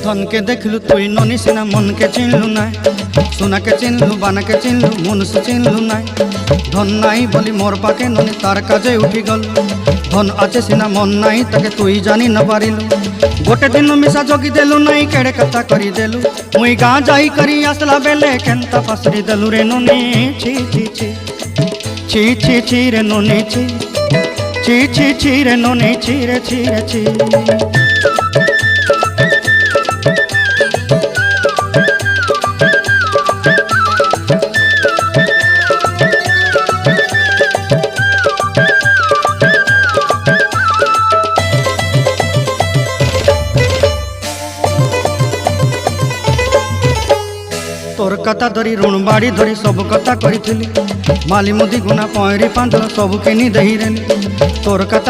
धन के देखलु तुई ननी सिना मन के चिन्हलु नाय सोना के चिन्हलु बाना के चिन्हलु मनुष्य चिन्हलु नाय धन नाई बोली मोर पाके ननी तार काजे उठी गल धन आचे सिना मन नाई ताके तुई जानी न पारिलु गोटे दिन मिसा जोगी देलु नाई केड़े कथा करी देलु मुई गाँ जाई करी आसला बेले केंता पासरी देलु रे ननी छी छी छी छी छी छी रे ननी छी छी छी छी रे ननी छी रे छी रे छी। तोर कथा धरी ऋण बाड़ी धरी सब कथा करी माली मुदी गुना पहरी पांच सब किनी दही रेली तोर कथा